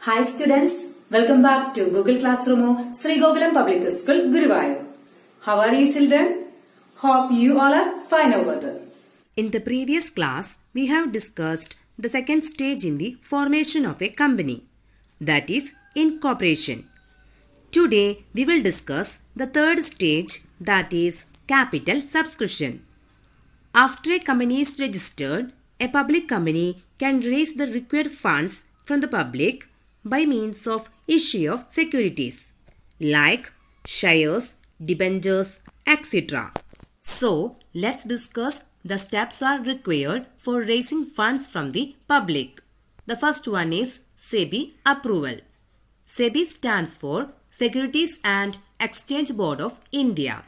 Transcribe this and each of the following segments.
Hi students, welcome back to Google Classroom, Sri Gokulam Public School, Guruvayur. How are you children? Hope you all are fine over there. In the previous class, we have discussed the second stage in the formation of a company, that is incorporation. Today, we will discuss the third stage, that is capital subscription. After a company is registered, a public company can raise the required funds from the public by means of issue of securities like shares, debentures, etc. So, let's discuss the steps are required for raising funds from the public. The first one is Sebi Approval. Sebi stands for Securities and Exchange Board of India,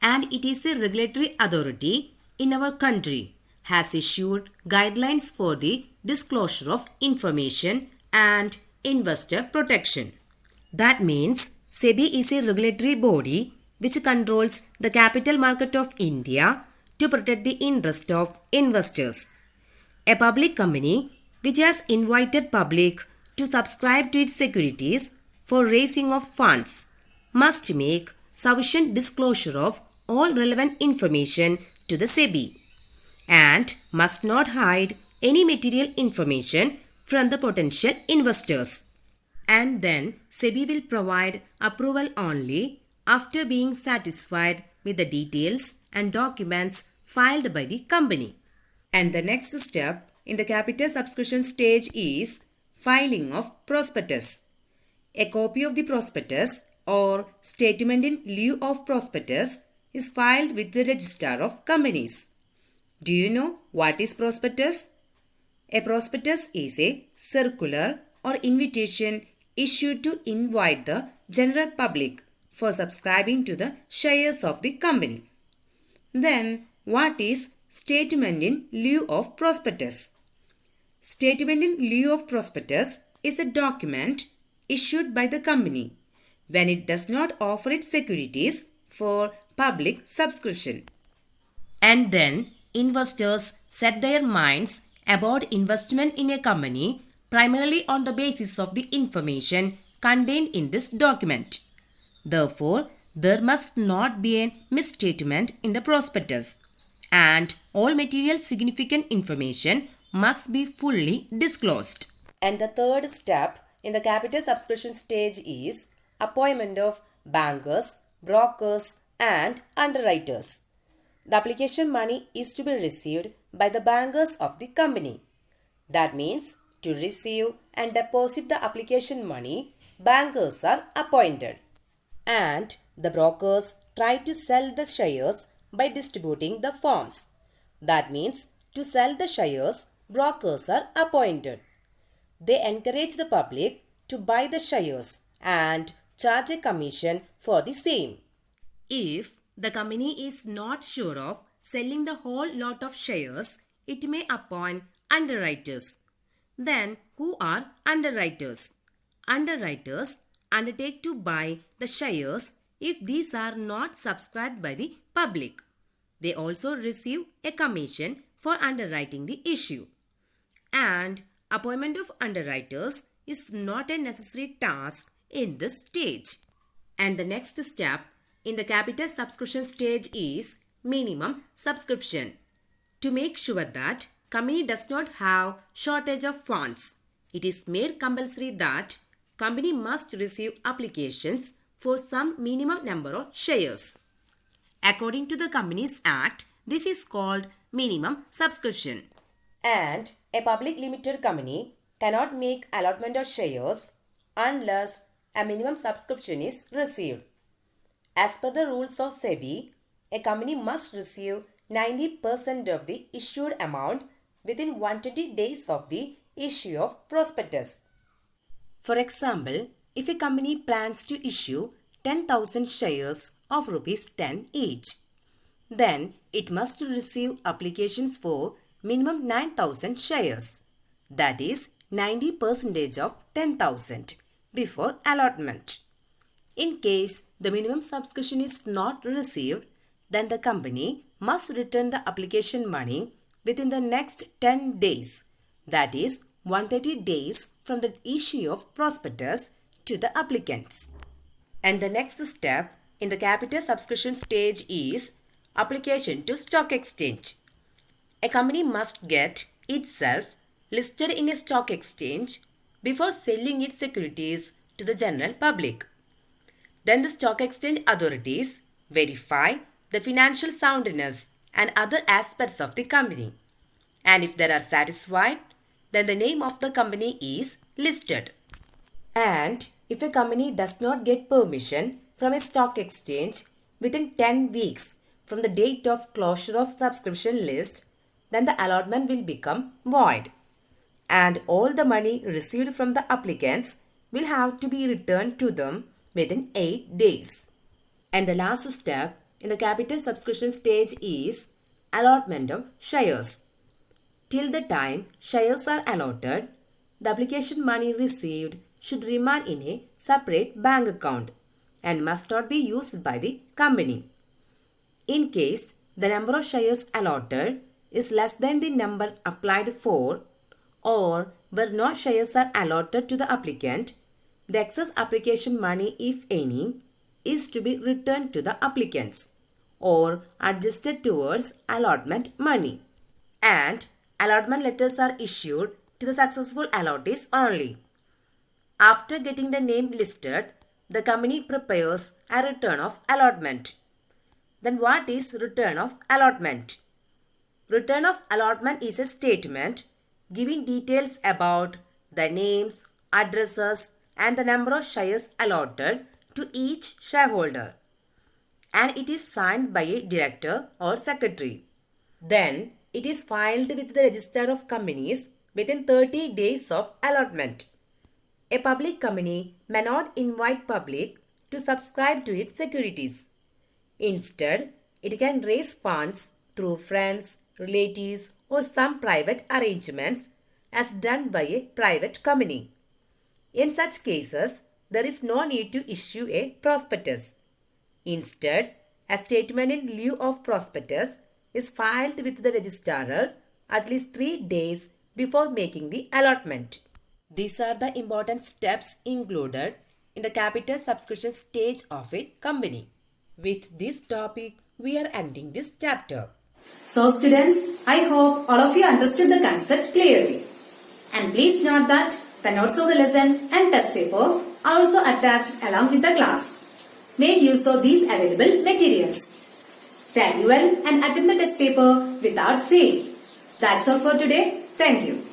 and it is a regulatory authority in our country, has issued guidelines for the disclosure of information and investor protection. That means Sebi is a regulatory body which controls the capital market of India to protect the interest of investors. A public company which has invited public to subscribe to its securities for raising of funds must make sufficient disclosure of all relevant information to the Sebi and must not hide any material information from the potential investors. And then Sebi will provide approval only after being satisfied with the details and documents filed by the company. And the next step in the capital subscription stage is filing of prospectus. A copy of the prospectus or statement in lieu of prospectus is filed with the registrar of companies. Do you know what is prospectus? A prospectus is a circular or invitation issued to invite the general public for subscribing to the shares of the company. Then, what is statement in lieu of prospectus? Statement in lieu of prospectus is a document issued by the company when it does not offer its securities for public subscription. And then, investors set their minds about investment in a company primarily on the basis of the information contained in this document. Therefore, there must not be a misstatement in the prospectus, and all material significant information must be fully disclosed. And the third step in the capital subscription stage is appointment of bankers, brokers, and underwriters. The application money is to be received by the bankers of the company. That means to receive and deposit the application money, bankers are appointed. And the brokers try to sell the shares by distributing the forms. That means to sell the shares, brokers are appointed. They encourage the public to buy the shares and charge a commission for the same. If the company is not sure of selling the whole lot of shares, it may appoint underwriters. Then, who are underwriters? Underwriters undertake to buy the shares if these are not subscribed by the public. They also receive a commission for underwriting the issue. And appointment of underwriters is not a necessary task in this stage. And the next step in the capital subscription stage is minimum subscription. To make sure that company does not have shortage of funds, it is made compulsory that company must receive applications for some minimum number of shares. According to the Companies Act, this is called minimum subscription. And a public limited company cannot make allotment of shares unless a minimum subscription is received. As per the rules of Sebi, a company must receive 90% of the issued amount within 120 days of the issue of prospectus. For example, if a company plans to issue 10,000 shares of rupees 10 each, then it must receive applications for minimum 9,000 shares, that is 90% of 10,000 before allotment. In case the minimum subscription is not received, then the company must return the application money within the next 10 days, that is 130 days from the issue of prospectus to the applicants. And the next step in the capital subscription stage is application to stock exchange. A company must get itself listed in a stock exchange before selling its securities to the general public. Then the stock exchange authorities verify the financial soundness and other aspects of the company. And if they are satisfied, then the name of the company is listed. And if a company does not get permission from a stock exchange within 10 weeks from the date of closure of subscription list, then the allotment will become void. And all the money received from the applicants will have to be returned to them within 8 days. And the last step in the capital subscription stage is allotment of shares. Till the time shares are allotted, the application money received should remain in a separate bank account and must not be used by the company. In case the number of shares allotted is less than the number applied for, or where no shares are allotted to the applicant, the excess application money, if any, is to be returned to the applicants or adjusted towards allotment money. And allotment letters are issued to the successful allottees only. After getting the name listed, the company prepares a return of allotment. Then what is return of allotment? Return of allotment is a statement giving details about the names, addresses, and the number of shares allotted to each shareholder. And it is signed by a director or secretary. Then it is filed with the Register of Companies within 30 days of allotment. A public company may not invite public to subscribe to its securities. Instead, it can raise funds through friends, relatives, or some private arrangements as done by a private company. In such cases, there is no need to issue a prospectus. Instead, a statement in lieu of prospectus is filed with the registrar at least 3 days before making the allotment. These are the important steps included in the capital subscription stage of a company. With this topic, we are ending this chapter. So students, I hope all of you understood the concept clearly. And please note that the notes of the lesson and test paper are also attached along with the class. Make use of these available materials. Study well and attend the test paper without fail. That's all for today. Thank you.